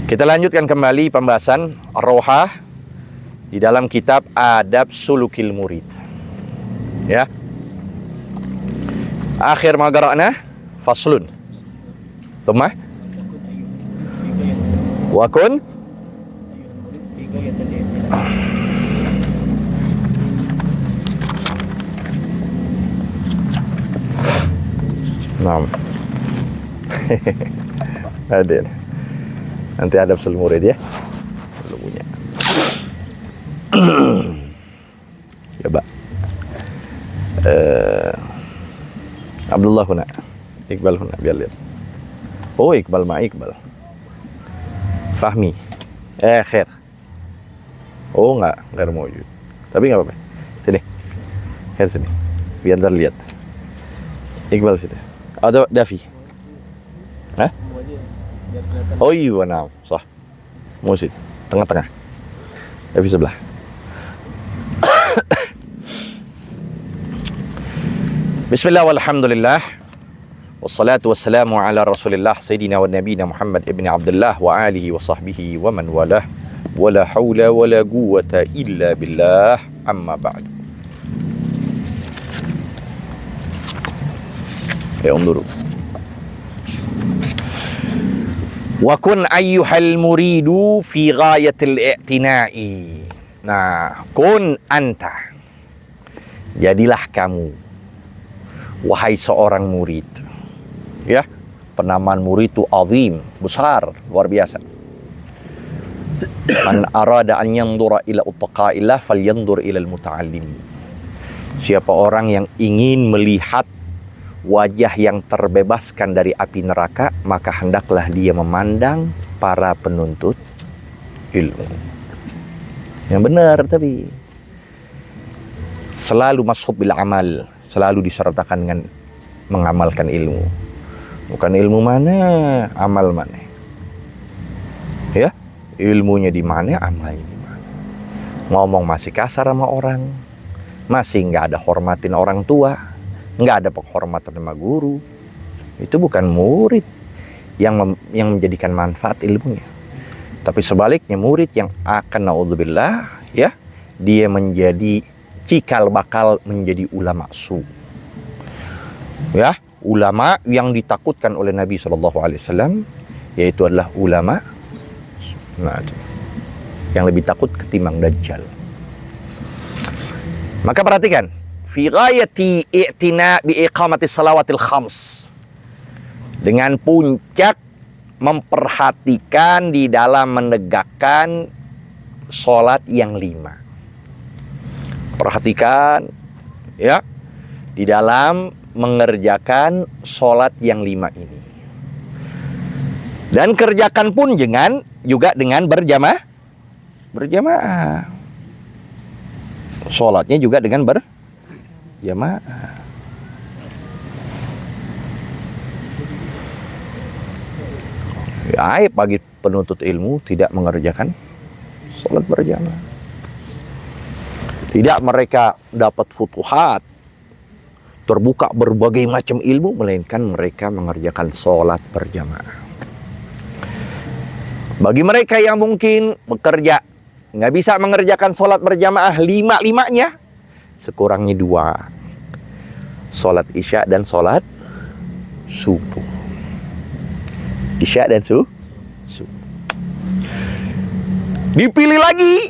Kita lanjutkan kembali pembahasan Rohah di dalam kitab Adab Sulukil Murid. Ya. Akhir ma qara'na faslun. Thumma wa kun Naam. Hadir. Nanti adab sul murid ya. Belum punya. Coba. Abdullah huna. Iqbal huna biar lihat. Oh, Iqbal ma Iqbal. Fahmi. Khair. Oh, enggak mewujud. Tapi enggak apa-apa. Sini. Khair sini. Biar terlihat. Iqbal situ. Ada Dafi. Hah? Oh iya, nah, sah. Musid, tengah-tengah. Dafi sebelah. Bismillah walhamdulillah. Wassalatu wassalamu ala Rasulillah Sayyidina wa Nabiyina Muhammad ibn Abdullah wa alihi wa sahbihi wa man walah. Wala hawla wala quwwata illa billah. Amma ba'du. Ya undur. Wa kun ayyuhal muridu fi ghayatil i'tina'i. Nah, kun anta. Jadilah kamu, wahai seorang murid. Ya, penamaan murid itu azim, besar, luar biasa. Man arada an yandura ila uttaqa'illah falyandur ila al-muta'allim. Siapa orang yang ingin melihat wajah yang terbebaskan dari api neraka, maka hendaklah dia memandang para penuntut ilmu. Yang benar, tapi selalu mashub bil amal, selalu disertakan dengan mengamalkan ilmu. Bukan ilmu mana, amal mana. Ya, ilmunya di mana, amalnya di mana. Ngomong masih kasar sama orang, masih nggak ada hormatin orang tua, nggak ada penghormatan sama guru, itu bukan murid yang menjadikan manfaat ilmunya. Tapi sebaliknya, murid yang akan naudzubillah, ya, dia menjadi cikal bakal menjadi ulama su. Ya, ulama yang ditakutkan oleh Nabi SAW, yaitu adalah ulama yang lebih takut ketimbang Dajjal. Maka perhatikan, fi ghayati i'tina bi iqamati salawatil khams, dengan puncak memperhatikan di dalam menegakkan sholat yang 5. Perhatikan ya, di dalam mengerjakan sholat yang 5 ini. Dan kerjakan pun juga dengan berjamaah. Sholatnya juga dengan berjamaah. Aib bagi penuntut ilmu tidak mengerjakan sholat berjamaah. Tidak mereka dapat futuhat, terbuka berbagai macam ilmu, melainkan mereka mengerjakan sholat berjamaah. Bagi mereka yang mungkin bekerja nggak bisa mengerjakan sholat berjamaah 5-5-nya, sekurangnya 2, sholat isya dan sholat subuh. Isya dan subuh. Dipilih lagi,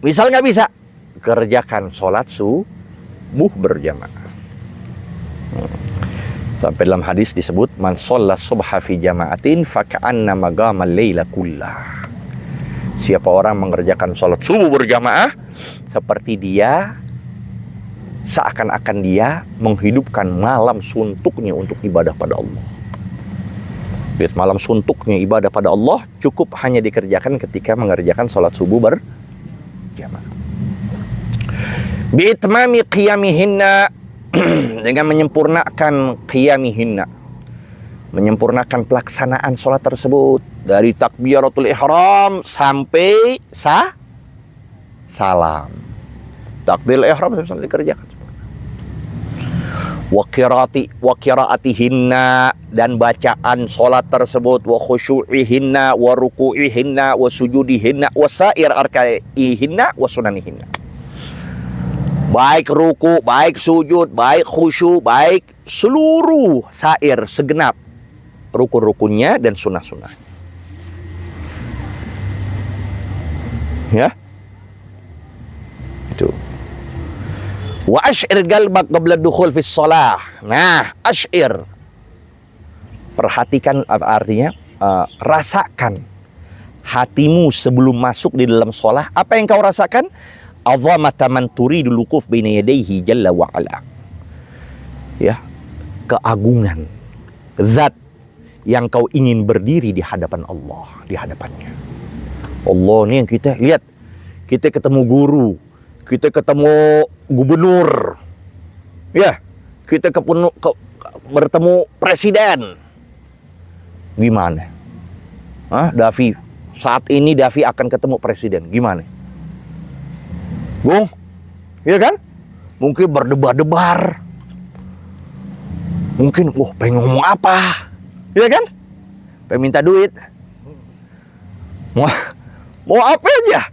misal nggak bisa, kerjakan sholat subuh berjamaah. Sampai dalam hadis disebut, man shalla subha fi jama'atin faka'anna magamal laila kullah. Siapa orang mengerjakan sholat subuh berjamaah, seperti dia, seakan-akan dia menghidupkan malam suntuknya untuk ibadah pada Allah. Lihat, malam suntuknya ibadah pada Allah cukup hanya dikerjakan ketika mengerjakan sholat subuh berjamaah. Bi'itmami qiyamihinna, dengan menyempurnakan qiyamihinna, menyempurnakan pelaksanaan sholat tersebut dari takbiratul ihram sampai salam. Takbiratul ihram sampai dikerjakan. wa qiraatihinna, dan bacaan salat tersebut, wa khusyu'ihinna wa ruku'ihinna wa sujudihinna wa sa'ir arkaihinna wa sunanihinna. Baik ruku, baik sujud, baik khusyuk, baik seluruh sair, segenap rukun-rukunnya dan sunnah-sunnah. Ya, itu. Wa ash'ir qalbak qabla dukhul fis shalah. Nah, ash'ir, perhatikan apa artinya, rasakan hatimu sebelum masuk di dalam sholah. Apa yang kau rasakan? Azamata man turidul wuquf baina yadayhi jalla wa ala. Ya, keagungan zat yang kau ingin berdiri di hadapan Allah, di hadapannya. Allah ini yang kita lihat, kita ketemu guru, kita ketemu gubernur, ya, kita bertemu presiden. Gimana? Davi, saat ini Davi akan ketemu presiden, gimana? Bung, iya kan? Mungkin berdebar-debar, mungkin, pengen ngomong apa, iya kan? Pengen minta duit, mau apa aja.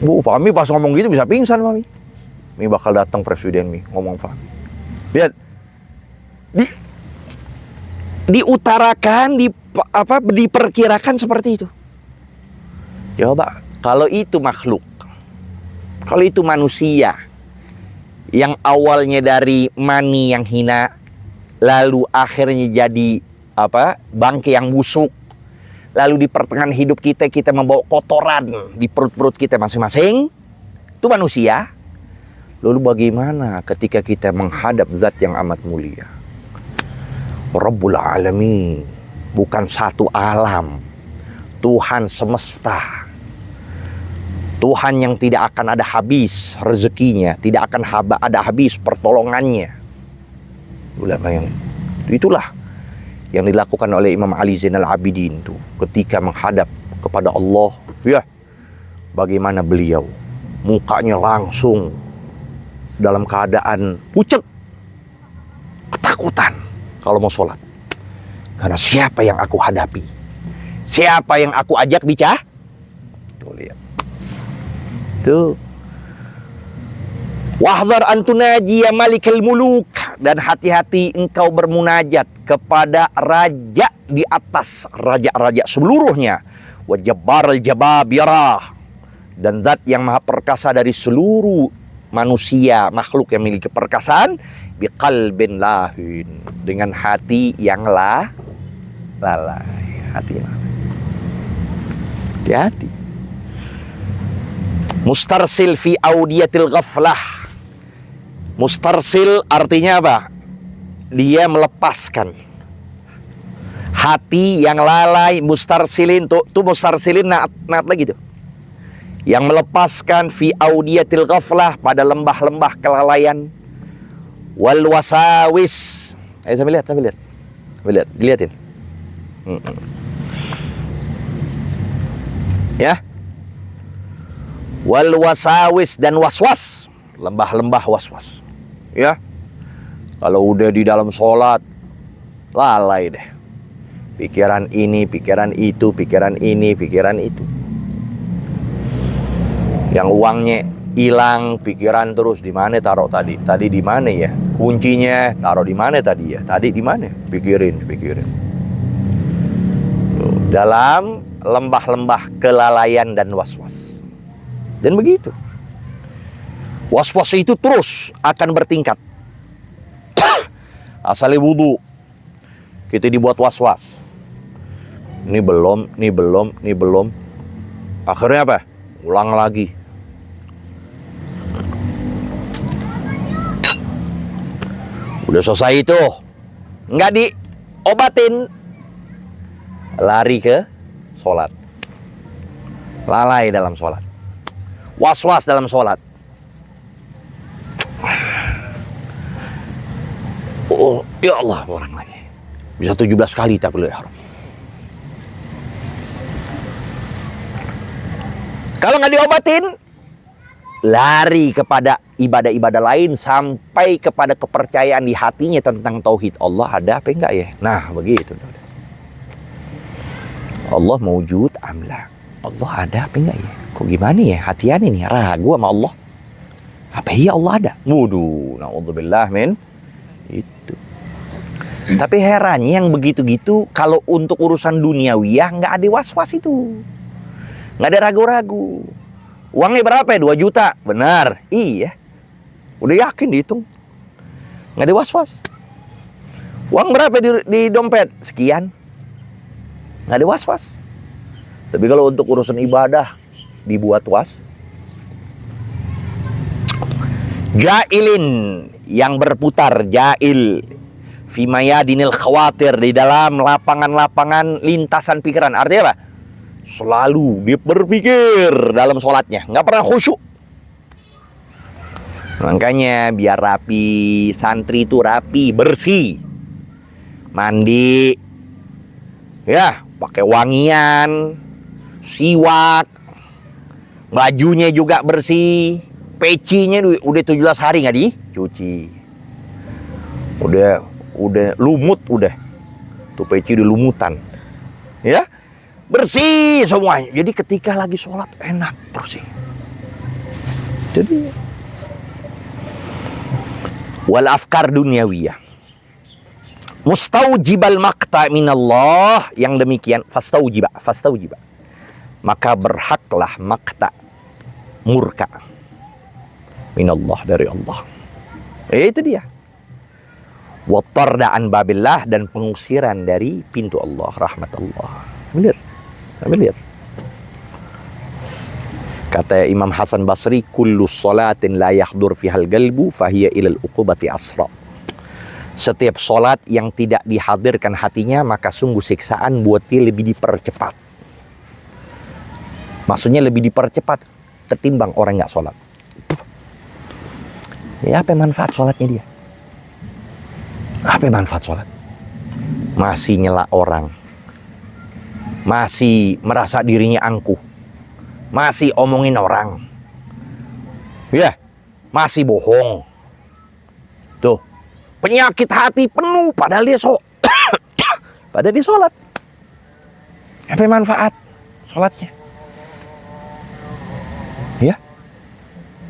Fahmi pas ngomong gitu bisa pingsan, Fahmi. Mi bakal datang presiden, Mi ngomong Fahmi. Lihat, diutarakan, diperkirakan seperti itu. Coba, kalau itu makhluk, kalau itu manusia yang awalnya dari mani yang hina, lalu akhirnya jadi bangkai yang busuk, lalu di pertengahan hidup kita membawa kotoran di perut-perut kita masing-masing, itu manusia. Lalu bagaimana ketika kita menghadap zat yang amat mulia, Rabbul Alamin, bukan satu alam, Tuhan semesta, Tuhan yang tidak akan ada habis rezekinya, tidak akan ada habis pertolongannya. Itulah yang dilakukan oleh Imam Ali Zainal Abidin tuh ketika menghadap kepada Allah. Ya, bagaimana beliau mukanya langsung dalam keadaan pucet, ketakutan kalau mau sholat. Karena siapa yang aku hadapi, siapa yang aku ajak bicara. Tuh lihat, tuh. Wahdhar antunaji ya malikal muluk, dan hati-hati engkau bermunajat kepada raja di atas raja-raja seluruhnya. Wa jabbar al-jababirah, dan zat yang maha perkasa dari seluruh manusia, makhluk yang memiliki perkasaan. Biqalbin lahin, dengan hati yang lalai, hati yang lalai. Hati-hati. Mustarsil fi audiyatil ghaflah. Mustarsil artinya apa? Dia melepaskan. Hati yang lalai, mustarsilin tuh mustarsilin naat lagi tuh. Yang melepaskan fi audiyatil ghaflah, pada lembah-lembah kelalaian. Wal wasawis. Ayo sambil lihat. Dilihatin. Ya. Wal wasawis, dan waswas, lembah-lembah waswas. Ya, kalau udah di dalam sholat lalai deh, pikiran ini, pikiran itu, pikiran ini, pikiran itu. Yang uangnya hilang, pikiran terus di mana taruh tadi di mana ya, kuncinya taruh di mana tadi ya, tadi di mana, pikirin. Dalam lembah-lembah kelalaian dan waswas. Dan begitu. Was-was itu terus akan bertingkat. Asal wudu, kita dibuat was-was. Ini belum. Akhirnya apa? Ulang lagi. Udah selesai itu, nggak diobatin, lari ke sholat. Lalai dalam sholat. Was-was dalam sholat. Oh, ya Allah, orang lagi. Bisa 17 kali takbiratul ihram. Kalau nggak diobatin, lari kepada ibadah-ibadah lain sampai kepada kepercayaan di hatinya tentang tauhid Allah ada apa enggak ya? Nah, begitu. Allah mawjud amla. Allah ada apa enggak ya? Kok gimana ya? Hatian ini ragu sama Allah. Apa iya Allah ada? Waduh, naudzubillah min itu. Tapi herannya yang begitu-gitu kalau untuk urusan duniawiyah nggak ada was-was itu. Nggak ada ragu-ragu. Uangnya berapa ya? 2 juta. Benar. Iya. Udah yakin dihitung. Nggak ada was-was. Uang berapa di dompet? Sekian. Nggak ada was-was. Tapi kalau untuk urusan ibadah dibuat was. Jailin yang berputar, jail fi mayadinil khawatir, di dalam lapangan-lapangan lintasan pikiran. Artinya apa? Selalu dia berpikir dalam sholatnya, nggak pernah khusyuk. Makanya biar rapi, santri itu rapi, bersih, mandi, ya pakai wangian, siwak, bajunya juga bersih, pecinya udah 17 hari nggak dicuci, udah lumut, udah tuh peci udah lumutan, ya bersih semuanya. Jadi ketika lagi sholat enak bersih. Jadi wal afkar dunyawiyah mustaujibal maqta minallah, yang demikian fastaujiba maka berhaklah maqta, murka, minallah, dari Allah. Itu dia. Wattarda an babillah, dan pengusiran dari pintu Allah, rahmat Allah. Lihat. Kata Imam Hasan Basri, kullu salatin la yahdur fihal galbu fahiya ilal uqubati asra. Setiap solat yang tidak dihadirkan hatinya, maka sungguh siksaan buat dia lebih dipercepat. Maksudnya lebih dipercepat ketimbang orang nggak sholat. Ya, apa manfaat sholatnya dia? Apa manfaat sholat? Masih nyela orang, masih merasa dirinya angkuh, masih omongin orang, ya, masih bohong. Tuh, penyakit hati penuh, padahal dia padahal dia sholat. Apa manfaat sholatnya? Ya,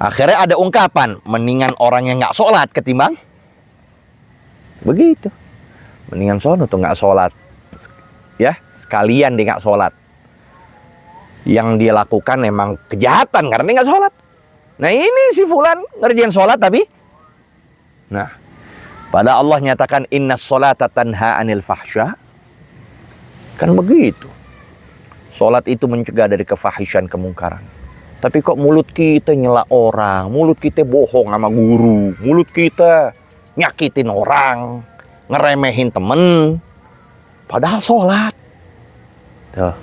akhirnya ada ungkapan, mendingan orang yang nggak sholat ketimbang begitu. Mendingan sono tuh nggak sholat, ya sekalian dia nggak sholat. Yang dia lakukan memang kejahatan karena dia nggak sholat. Nah ini si fulan ngerjain sholat tapi, nah, pada Allah nyatakan inna sholata tanha anil fahsya, kan begitu. Sholat itu mencegah dari kefahishan, kemungkaran. Tapi kok mulut kita nyela orang, mulut kita bohong sama guru, mulut kita nyakitin orang, ngeremehin temen, padahal sholat. Tuh.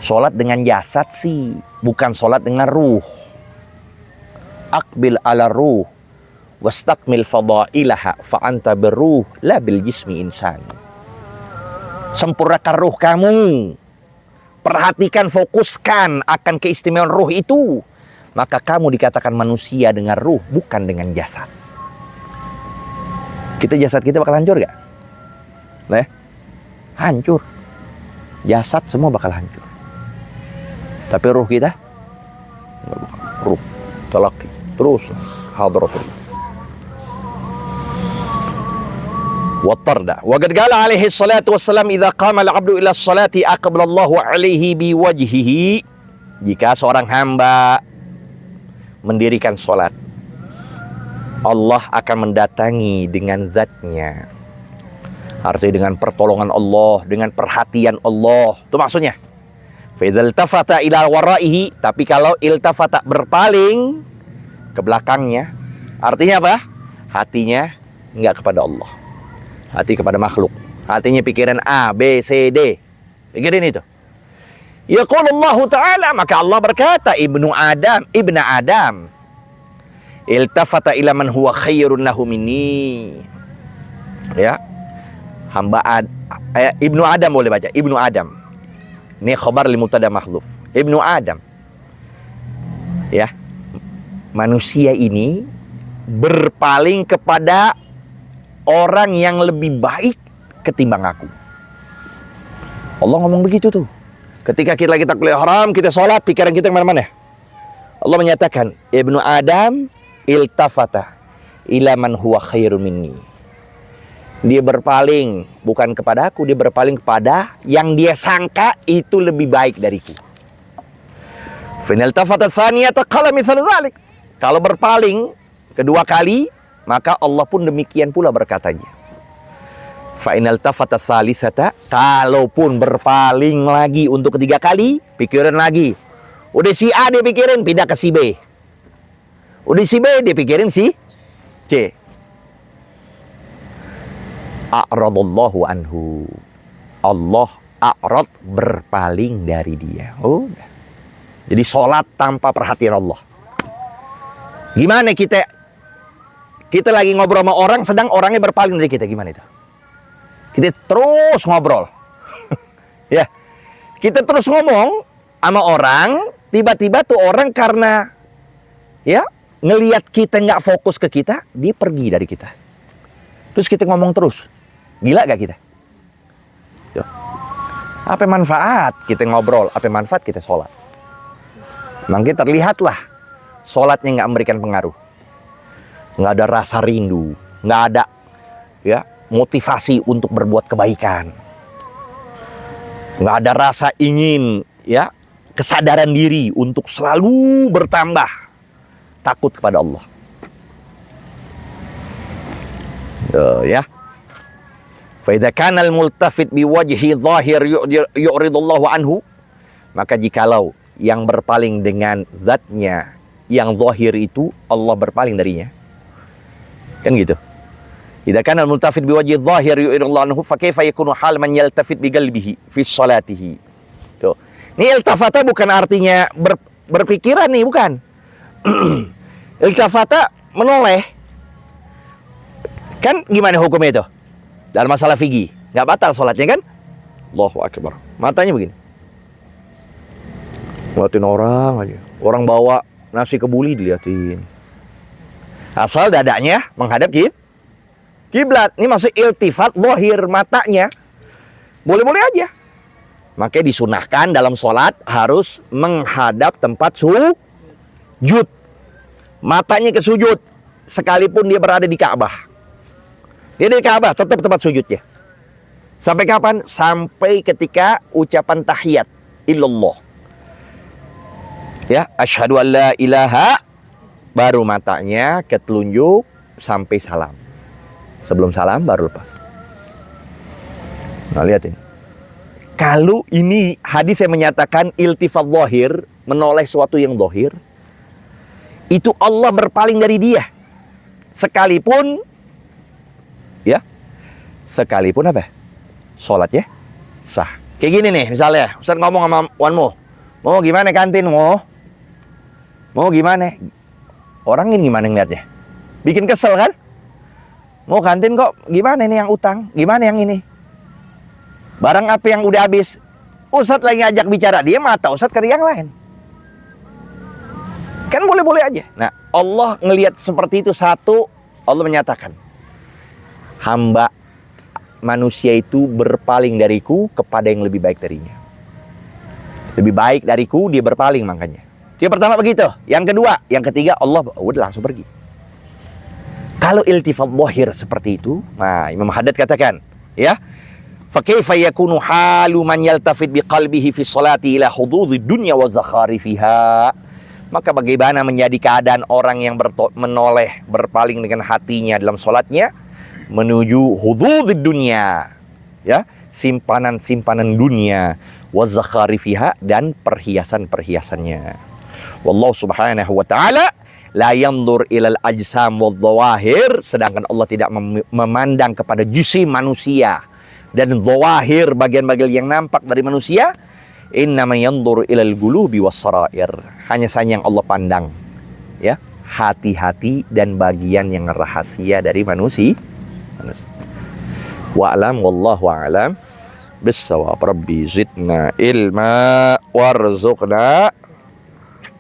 Sholat dengan jasad sih, bukan sholat dengan ruh. Aqbil ala ruh, wastakmil fadailaha, fa'anta berruh, la bil jismi insan. Sempurnakan ruh kamu. Perhatikan, fokuskan akan keistimewaan ruh itu. Maka kamu dikatakan manusia dengan ruh, bukan dengan jasad. Jasad kita bakal hancur gak? Nah, hancur. Jasad semua bakal hancur. Tapi ruh kita, ruh talaki terus hadratul. Wattarda. Wa qad qala alaihi salatu wassalam idza qama al-'abdu ila as-salati aqbala Allahu alaihi biwajhihi. Jika seorang hamba mendirikan salat, Allah akan mendatangi dengan zatnya. Artinya dengan pertolongan Allah, dengan perhatian Allah. Itu maksudnya. Fa idza iltafata ila waraihi, tapi kalau iltafata berpaling ke belakangnya, artinya apa? Hatinya enggak kepada Allah. Hati kepada makhluk. Hatinya pikiran A, B, C, D. Pikirin itu. Yaqul Allah Ta'ala, maka Allah berkata, Ibnu Adam iltafata ila man huwa khairun lahu minni. Ya. Ibnu Adam boleh baca. Ibnu Adam. Ini khabar li mubtada mahdhuf. Ibnu Adam. Ya. manusia ini berpaling kepada orang yang lebih baik ketimbang aku. Allah ngomong begitu tuh. Ketika kita lagi takbiratul ihram, kita sholat, pikiran kita kemana-mana. Allah menyatakan, Ibnu Adam iltafata ila man huwa khairu minni. Dia berpaling bukan kepada aku, dia berpaling kepada yang dia sangka itu lebih baik dariku. Fa in iltafata tsaniyata qala mithlu dzalik. Kalau berpaling kedua kali, maka Allah pun demikian pula berkatanya. Fa in iltafata tsalisata, kalaupun berpaling lagi untuk ketiga kali, pikiran lagi. Udah si A dia pikirin, pindah ke si B. Udah si B dia pikirin si C. A'radallahu anhu. Allah a'rad, berpaling dari dia. Udah. Jadi sholat tanpa perhatian Allah. Gimana kita lagi ngobrol sama orang, sedang orangnya berpaling dari kita, gimana itu? Kita terus ngobrol. Ya. Kita terus ngomong sama orang, tiba-tiba tuh orang karena ya ngelihat kita nggak fokus ke kita, dia pergi dari kita. Terus kita ngomong terus. Gila gak kita? Yo. Apa manfaat kita ngobrol? Apa manfaat kita sholat? Mungkin terlihatlah sholatnya nggak memberikan pengaruh. Nggak ada rasa rindu. Nggak ada ya motivasi untuk berbuat kebaikan. Nggak ada rasa ingin ya kesadaran diri untuk selalu bertambah takut kepada Allah. Ya. Fa idza kana al-multafit biwajhi dhahir yu'ridullahu anhu, maka jikalau yang berpaling dengan zatnya yang zahir itu Allah berpaling darinya. Kan gitu. Idza kana al-multafit biwajhi dhahir yu'ridullahu anhu fa kaifa yakunu hal man yaltafit biqalbihi fi sholatihi. Tuh. Ini iltafata bukan artinya berpikiran nih, bukan. Iltafata menoleh. Kan gimana hukumnya itu? Dalam masalah fikih, nggak batal sholatnya kan? Allahu Akbar. Matanya begini. Ngeliatin orang aja. Orang bawa nasi kebuli diliatin. Asal dadanya menghadap kiblat. Ini masuk iltifat zahir matanya. Boleh-boleh aja. Makanya disunahkan dalam sholat harus menghadap tempat sujud. Matanya ke sujud. Sekalipun dia berada di Ka'bah. Dia di Ka'bah tetap tempat sujudnya. Sampai kapan? Sampai ketika ucapan tahiyat illallah. Ya, asyhadu an la ilaha, baru matanya ketelunjuk sampai salam. Sebelum salam baru lepas. Nah, lihat ini. Kalau ini hadis yang menyatakan iltifat zahir, menoleh sesuatu yang zahir, itu Allah berpaling dari dia. Sekalipun ya, sekalipun apa? Sholatnya sah. Kayak gini nih, misalnya Ustaz ngomong sama Wanmu, mau gimana kantin, mau gimana? Orang ini gimana ngeliatnya? Bikin kesel kan? Mau kantin kok gimana nih yang utang? Gimana yang ini? Barang apa yang udah habis? Ustaz lagi ngajak bicara, dia mata Ustaz ke yang lain. Kan boleh-boleh aja. Nah, Allah ngelihat seperti itu. Satu, Allah menyatakan, hamba manusia itu berpaling dariku kepada yang lebih baik darinya. Lebih baik dariku, dia berpaling makanya. Yang pertama begitu. Yang kedua, yang ketiga, Allah udah langsung pergi. Kalau iltifat zahir seperti itu, nah Imam Haddad katakan, ya, fa kaifa yakunu halu man yaltafit biqalbihi fi sholati ila hududid dunya wa zakharifiha. Maka bagaimana menjadi keadaan orang yang menoleh, berpaling dengan hatinya dalam sholatnya menuju hududid dunia, ya, simpanan-simpanan dunia, wa zakharifiha, dan perhiasan-perhiasannya. Wallahu subhanahu wa ta'ala la yandur ilal ajsam wal zawahir, sedangkan Allah tidak memandang kepada jisim manusia dan zawahir, bagian-bagian yang nampak dari manusia. Innama yandur ilal gulubi was sarair, hanya saja yang Allah pandang ya hati-hati dan bagian yang rahasia dari manusia. Wa'lam wallahu a'lam bis-shawab. Rabbi zidna ilma warzuqna